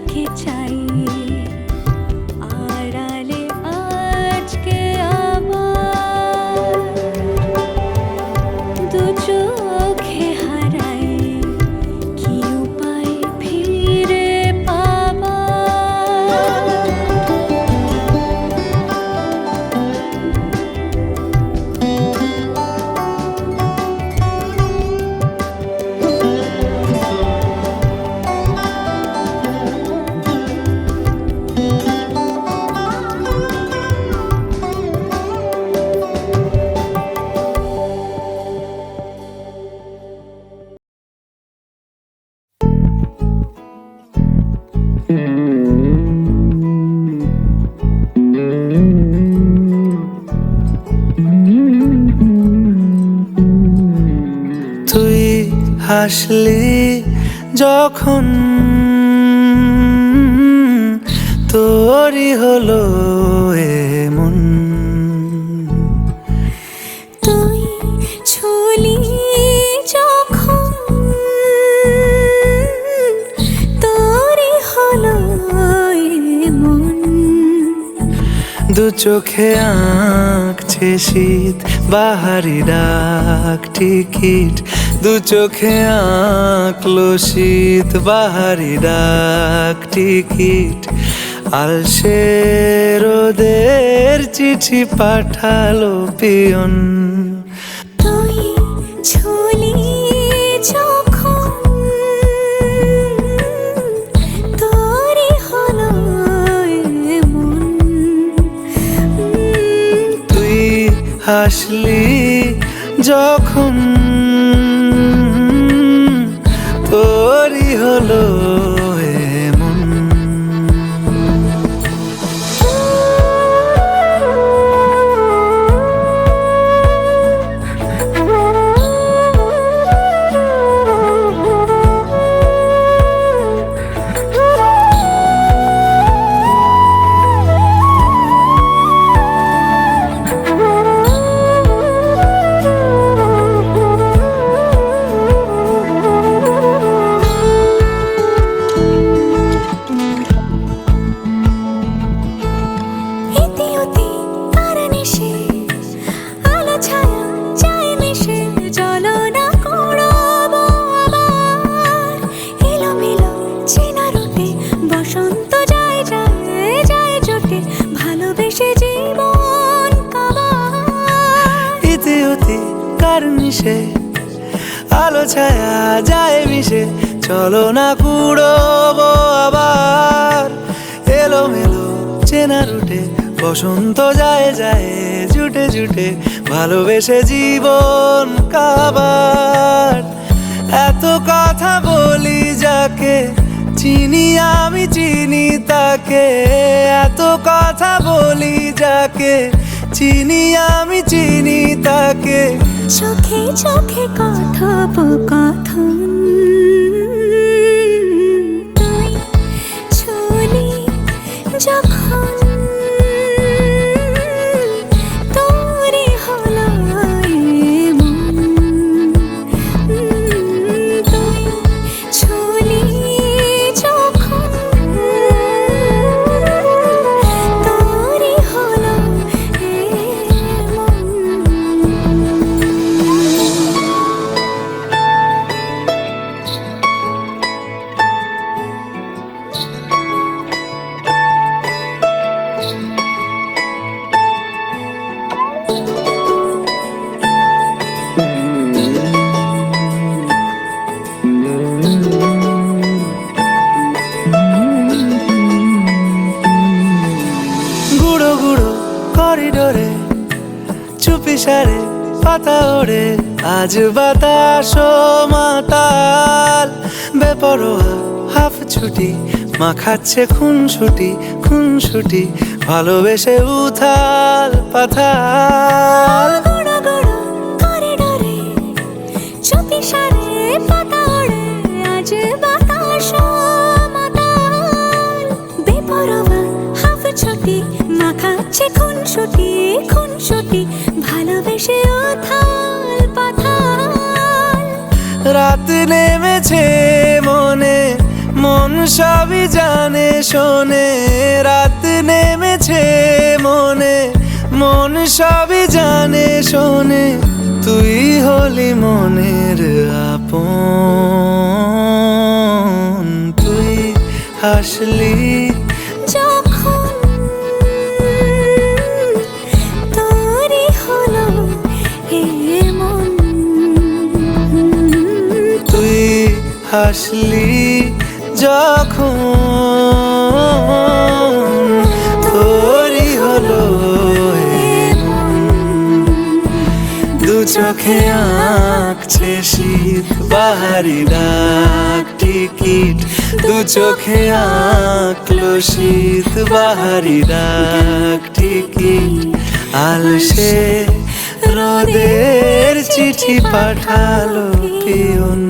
যাকে চাই আড়ালে আজকে আবার দু চোখে হারাই কি উপায় ফিরে পাবার। তুই হাসলি যখন তোরই হলো এমন, তুই ছুলি যখন তোরই হলো এমন। দু চোখে আঁকছে শীত বাহারি ডাক টিকিট, দু চোখে আঁকলো শীত বাহারি ডাক টিকিট। আলসে রোদের চিঠি পাঠালো পিয়ন, তুই ছুলি যখন তোরই হলো এমন। তুই হাসলি যখন তোরই হলো এমন। আলো ছায়া যায় মিশে চলো না কুড়োবো আবার। এলোমেলো চেনা রুটে বসন্ত যায় যায় জুটে জুটে ভালোবেসে জীবন কাবার। এত কথা বলি যাকে চিনি আমি চিনি তাকে, এত কথা বলি যাকে চিনি আমি চিনি তাকে। চোখে চোখে কথোপকথন, তুই ছুলি যখন তোরই হলো এমন। তুই ছুলি যখন তোরই হলো এমন। গুঁড়ো গুঁড়ো করিডোরে চুপি সারে পাতা ওড়ে, আজ বাতাস মাতাল বেপরোয়া হাফ ছুটি মাখাচ্ছে খুনসুটি খুনসুটি ভালোবেসে উথাল পাথাল। গুঁড়ো গুঁড়ো করিডোরে চুপি সারে পাতা ওড়ে, আজ বাতাস মাতাল বেপরোয়া হাফ ছুটি মাখাচ্ছে খুনসুটি খুনসুটি ভালোবেসে উথাল পাথাল। রাত নেমেছে মনে মন মন সবই জানে শোনে, রাত নেমেছে মনে, মন সবই জানে শোনে, তুই হলি মনের আপন। তুই হাসলি যখন তোরই হলো এমন, তুই হাসলি যখন তোরই হলো দু চোখে আঁকছে শীত বাহারি ডাক টিকিট, দু চোখে আঁকলো শীত বাহারি ডাক টিকিট, আলসে রোদের চিঠি পাঠালো পিয়ন।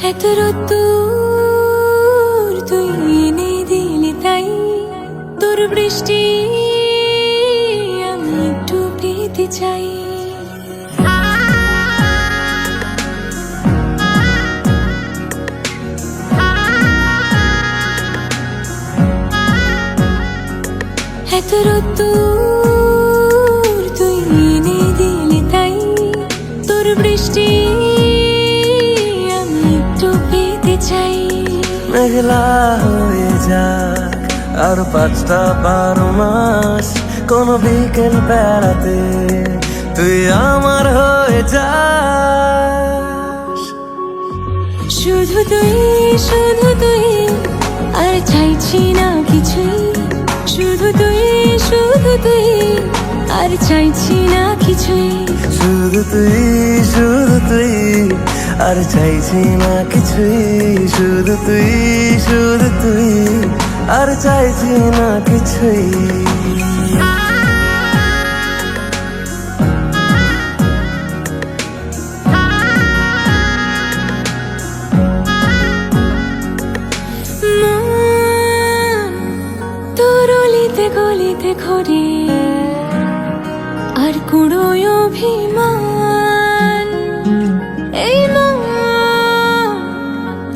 এত রোদ্দুর তুই এনে দিলি তাই, তোর বৃষ্টি আমি একটু পেতে চাই। এত রোদ্দুর তুই এনে দিলি তাই, তোর বৃষ্টি আমি একটু পেতে চাই। মেঘলা হয়ে যাক আর 5টা-12 মাস, কোন বিকেল বেড়াতে তুই আমার হয়ে যাস। শুধু তুই, শুধু তুই, আর চাইছি না কিছুই। শুধু তুই, শুধু তুই, আর চাইছি না কিছুই। শুধু তুই, শুধু তুই, আর চাইছি না কিছুই। শুধু তুই, শুধু তুই, আর চাইছি না কিছুই। তোর অলিতে গলিতে ঘরে আর কুড়োয় অভিমান, এই মন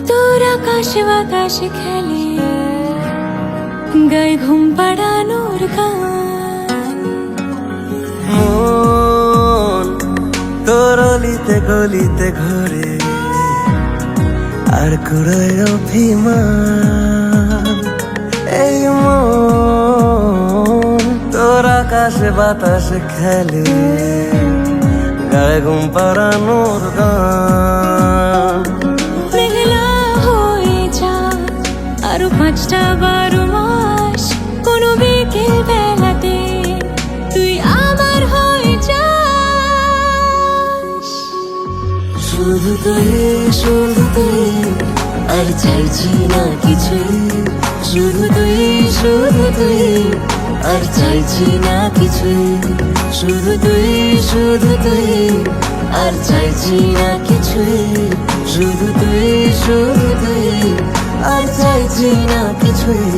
তোর আকাশে বাতাসে খেলে, গায়ে ঘুম পাড়ানোর গান। মন তোর অলিতে গলিতে ঘরে আর কুড়োয় অভিমান, এই মন তোর আকাশে বাতাসে খেলে, গায়ে ঘুম পাড়ানোর গান। মেঘলা হয়ে যাক আরো 5টা-12 মাস, কোনো বিকেল বেলাতে তুই আমার হয়ে যাস। শুধু তুই, শুধু তুই, আর চাইছি না কিছুই। শুধু তুই, শুধু তুই, আর চাইছি না কিছুই। শুধু তুই, শুধু তুই, আর চাইছি না কিছুই। শুধু তুই, শুধু তুই, আর চাইছি না কিছুই।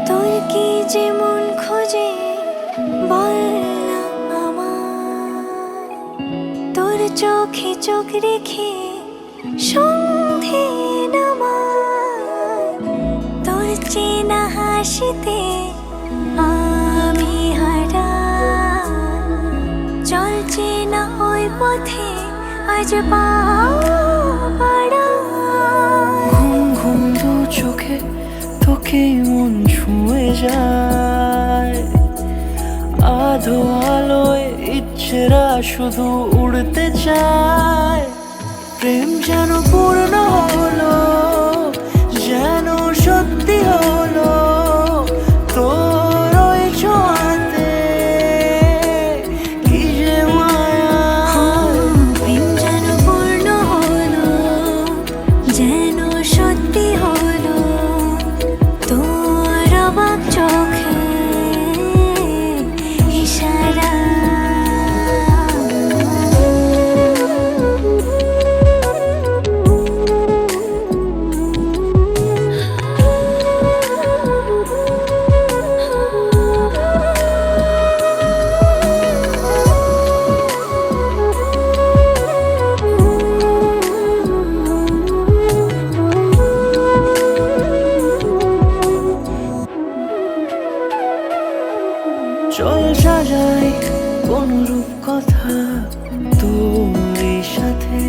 তোর কি যেমন খোঁজে বল না আমায়, তোর চোখে চোখ রেখে সন্ধে নামায়, তোর চেনা হাসিতে আমি হারাই। চল চেনা ওই পথে আজ পা বাড়াই। ঘুম ঘুম দু চোখে তোকে মন ছুঁয়ে যায়, আধো আলোয় ইচ্ছেরা শুধু উড়তে চায়। প্রেম যেন পূর্ণ হলো, যেন সত্যি হলো তোর ওই ছোঁয়াতে, কি যে মায়া। প্রেম যেন পূর্ণ হলো, যেন সত্যি হলো তোর অবাক চোখে ইশারা। চল সাজাই কোন রূপকথা তোর সাথে,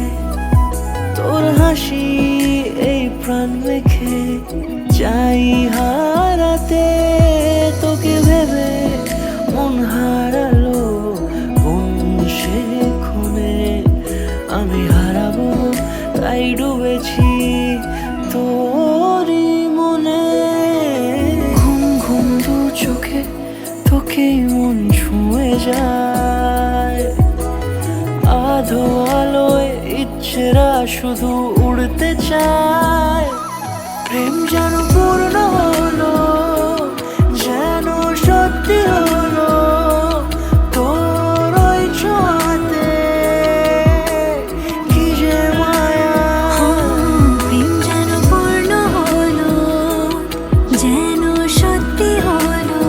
তোর হাসি এই প্রাণ মেখে চাই হারাতে। তোকে ভেবে মন হারালো কোন সে ক্ষণে, আমি হারাবো তাই ডুবেছি তোরই মনে। ঘুম ঘুম দু চোখে তোকে মন ছুঁয়ে যায়, আধো আলোয় ইচ্ছেরা শুধু উড়তে চায়। প্রেম যেন পূর্ণ হলো, যেন সত্যি হলো তোর ওই ছোঁয়াতে, কি যে মায়া। প্রেম যেন পূর্ণ হলো, যেন সত্যি হলো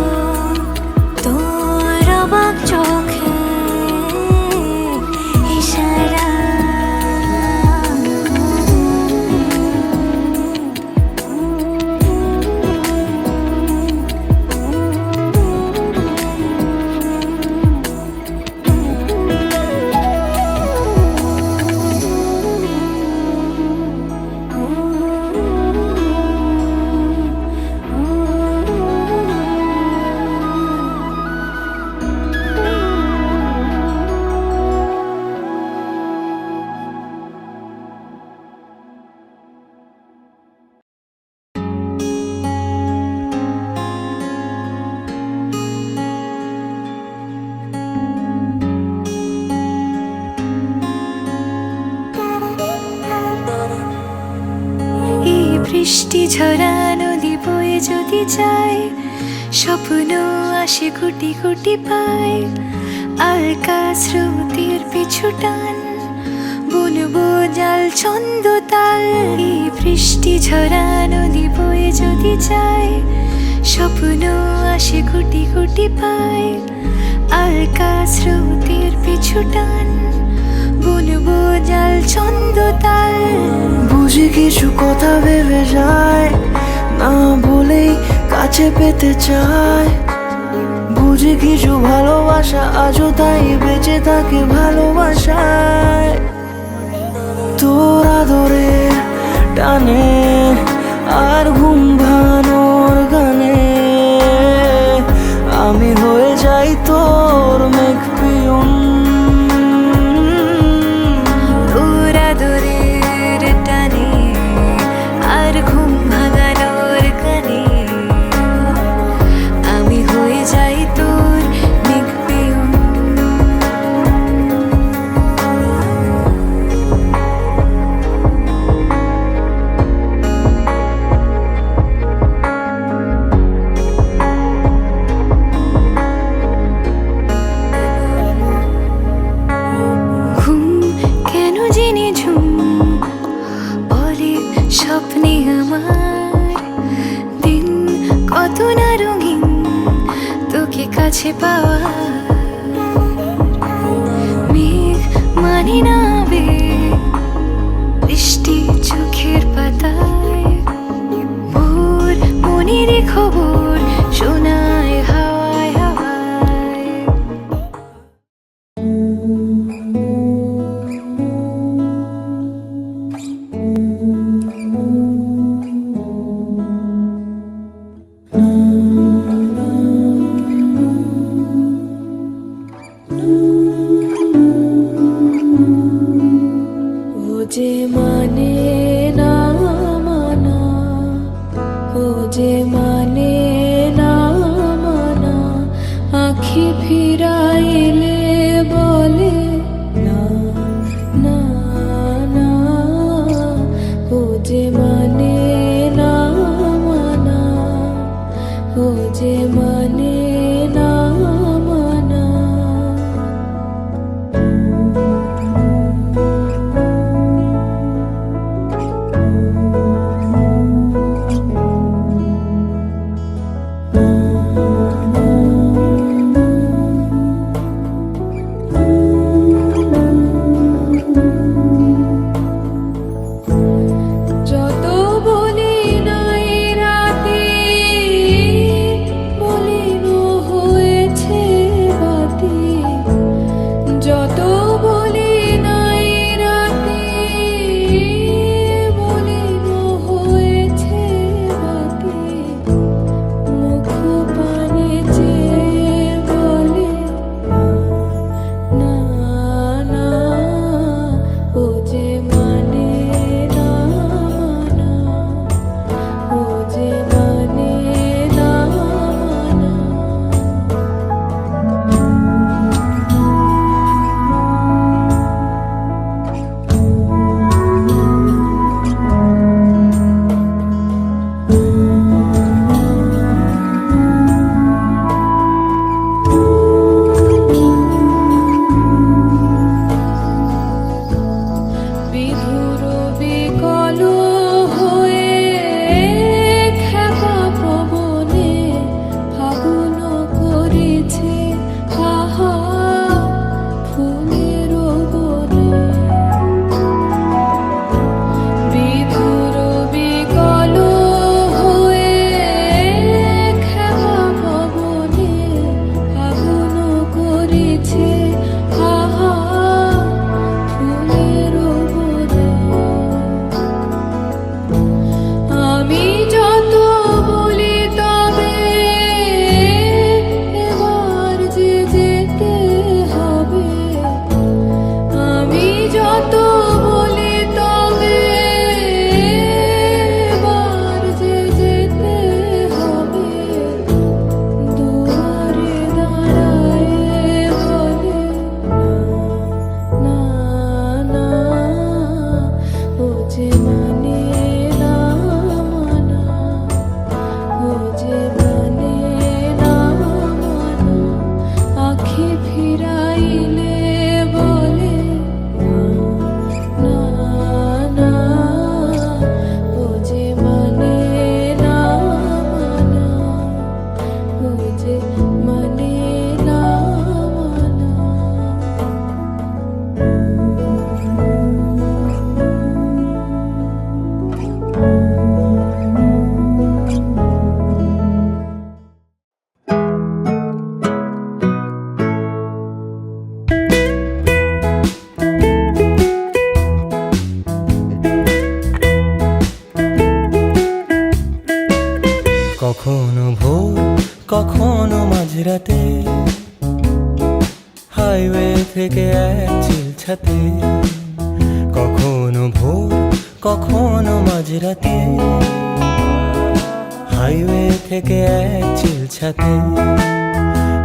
তোর অবাক চোখে ইশারা। এই বৃষ্টি ঝরা নদী বয়ে যদি যায়, স্বপ্ন আসে গুটি গুটি পায়। আলকা স্রোতের পিছু টান, বুনবো জাল ছন্দ তাল। এই বৃষ্টি ঝরা নদী বয়ে যদি যায়, স্বপ্ন আসে গুটি গুটি পায়। আলকা স্রোতের পিছু টান, বুনবো জাল ছন্দ তাল। বুঝি কিছু কথা ভেবে যায়, না বলেই কাছে পেতে চায়। বুঝি কিছু ভালোবাসা আজও তাই বেঁচে থাকে ভালোবাসায়। তোর আদরের টানে আর ঘুম ভাঙানোর গানে, আমি হয়ে যাই তোর মেঘ পিয়ন। তোর আদরের টানে আর ঘুম ভাঙানোর গানে, আমি হয়ে যাই তোর মেঘ পিয়ন। ঘুম কেন জেনে ঝুম বলে স্বপ্নে আমার, দিন কত না রঙিন তোকে কাছে পাওয়া। মেঘ মানে না আবেগ, বৃষ্টি চোখের পাতায়, ভোর মনের খবর শোনায় হাওয়ায় হাওয়ায়। চিলছাতে, কখনো ভোর কখনো মাঝরাতে, হাইওয়ে থেকে এক চিলছাতে,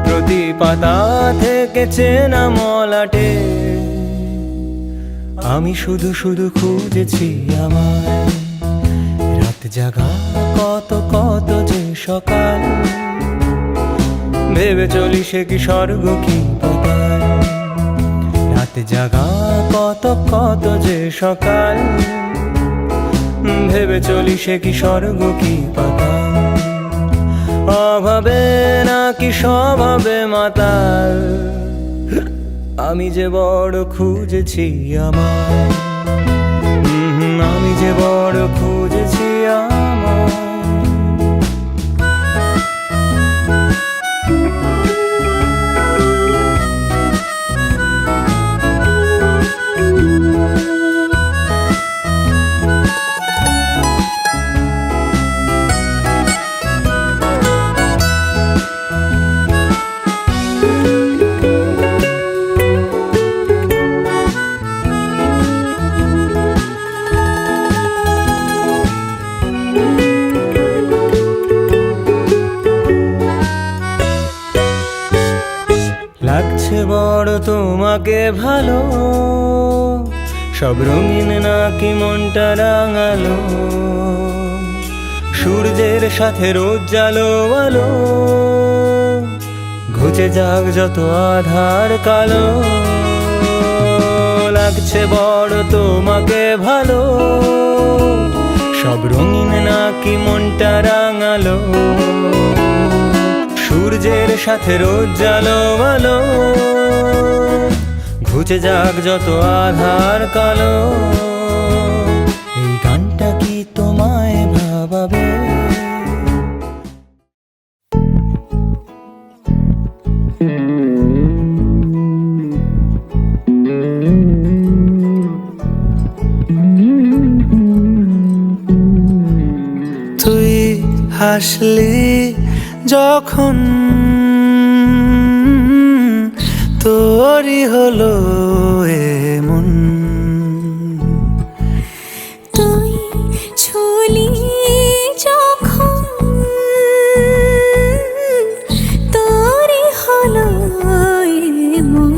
প্রতি পাতা থেকে চেনা মলাটে, আমি শুধু শুধু খুঁজেছি আমায়। রাত জাগা কত কত যে সকাল, ভেবে চলি সে কি স্বর্গ কি পাতাল। রাত জাগা কত কত যে সকাল, ভেবে চলি সে কি স্বর্গ কি পাতাল। অভাবে নাকি স্বভাবে মাতাল, আমি যে বড় খুঁজেছি আমায়, আমি যে বড় খুঁজেছি আমায়। লাগছে বড় তোমাকে ভালো, সব রঙিন নাকি মনটা রাঙালো, সূর্যের সাথে রোদ জালো আলো, ঘুচে যাক যত আধার কালো। লাগছে বড় তোমাকে ভালো, সব রঙিন নাকি মনটা রাঙালো, সূর্যের সাথে রোদ জালো আলো, ঘুচে যাক যত আধার কালো। এই গানটা কি তোমায় ভাবাবে? তুই হাসলি যখন তোরই হলো এমন, তুই ছুলি যখন তোরই হলো এমন।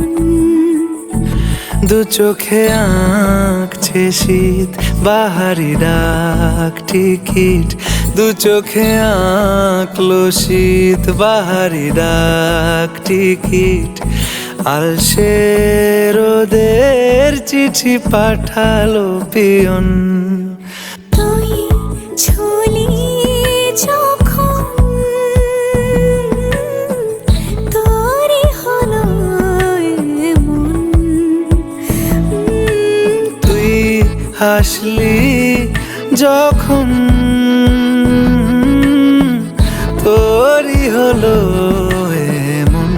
দু চোখে আঁকছে শীত বাহারি ডাক টিকিট, দু চোখে আঁকলো শীত বাহারি ডাক টিকিট। আলসে রোদের চিঠি পাঠালো পিয়ন, তুই ছুলি যখন তোরই হলো এমন। তুই হাসলি যখন তোরই হলো এমন।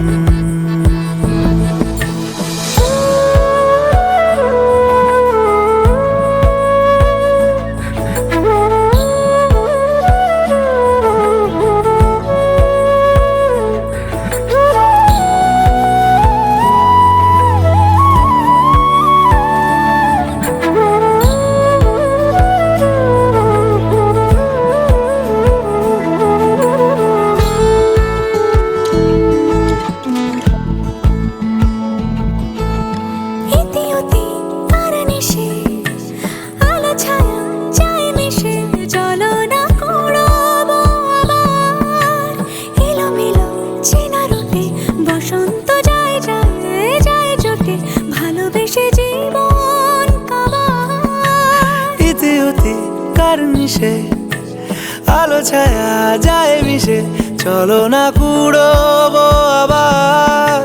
আলো ছায়া যায় মিশে, চলো না কুড়োবো আবার।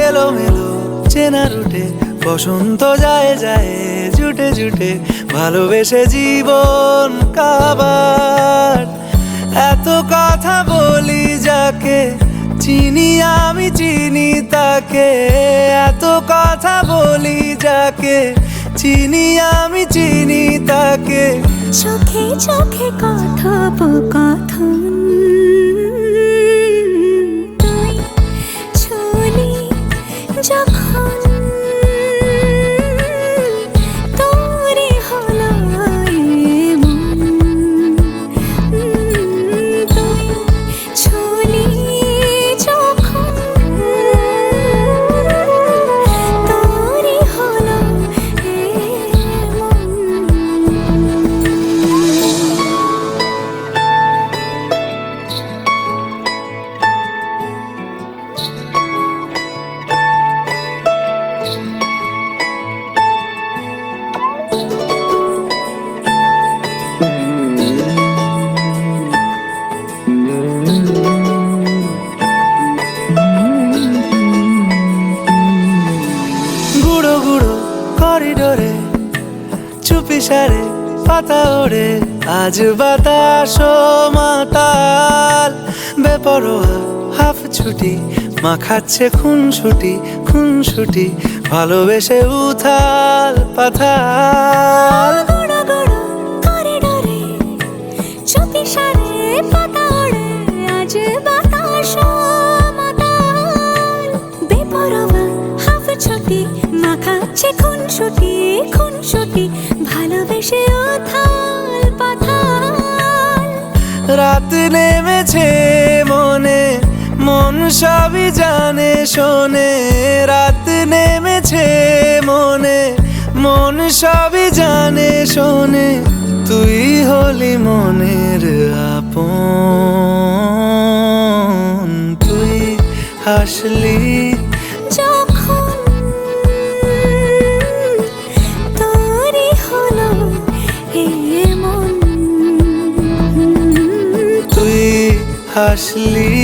এলোমেলো চেনা রুটে বসন্ত যায় যায় জুটে জুটে, ভালোবেসে জীবন কাবার। এত কথা বলি যাকে চিনি আমি চিনি তাকে, এত কথা বলি যাকে চিনি আমি চিনি তাকে। চোখে চোখে কথোপকথন, তুই ছুলি যখন করিডোরে চুপি সারে পাতা ওড়ে, আজ বাতাস মাতাল বেপরোয়া হাফ ছুটি, মাখাচ্ছে খুনসুটি খুনসুটি, ভালোবেসে উথাল পাথাল। গড় গড় করিডোরে চুপি সারে পাতা ওড়ে, আজ বাতাস মাতাল বেপরোয়া হাফ ছুটি, মাখাচ্ছে খুনসুটি খুনসুটি, ভালোবেসে উথাল পাথাল। রাত নেমেছে মনে, মন সবই জানে শোনে, রাত নেমেছে মনে, মন সবই জানে শোনে, তুই হলি মনের আপন। তুই হাসলি যখন তোরই হলো এ মন, তুই হাসলি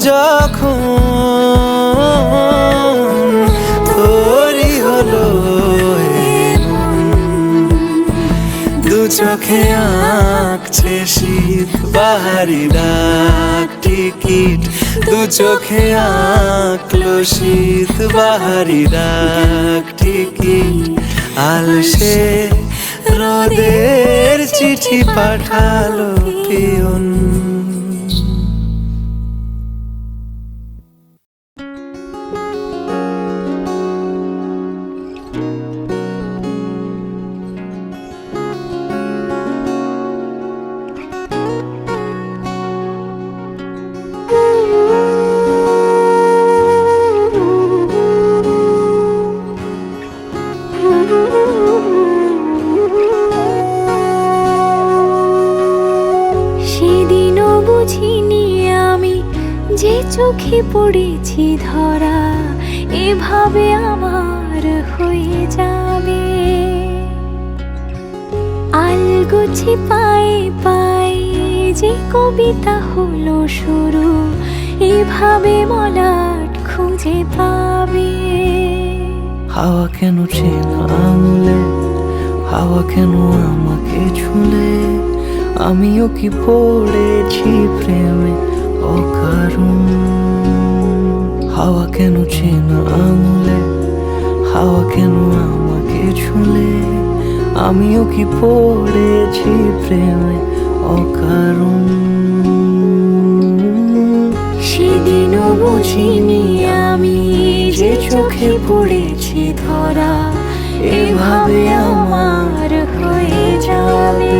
যখন তোরই হলো এ মন। দু চোখে আঁকছে শীত বাহারি ডাক টিকিট, দু চোখে আঁকলো শীত বাহারি ডাক টিকিট, আলসে রোদের চিঠি পাঠালো পিয়ন। সেদিনও বুঝিনি আমি যে চোখে পড়েছি ধরা, এভাবে আমার হয়ে যাবে। আলগোছে পায়ে পায়ে যে কবিতা হলো শুরু, এভাবে মলাট খুঁজে পাবে। হাওয়া কেন চেনা আঙুলে, হাওয়া কেন আমাকে ছুলে, আমিও কি পড়েছি প্রেমে অকারণ। হাওয়া কেন চেনা আঙুলে, হাওয়া কেন আমাকে ছুলে, আমিও কি পড়েছি প্রেমে অকারণ। সেদিনও বুঝিনি আমি যে চোখে পড়েছি ধরা, এভাবে আমার হয়ে যাবে।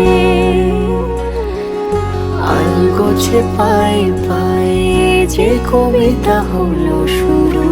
আলগোছে পায়ে পায়ে যে কবিতা হলো শুরু,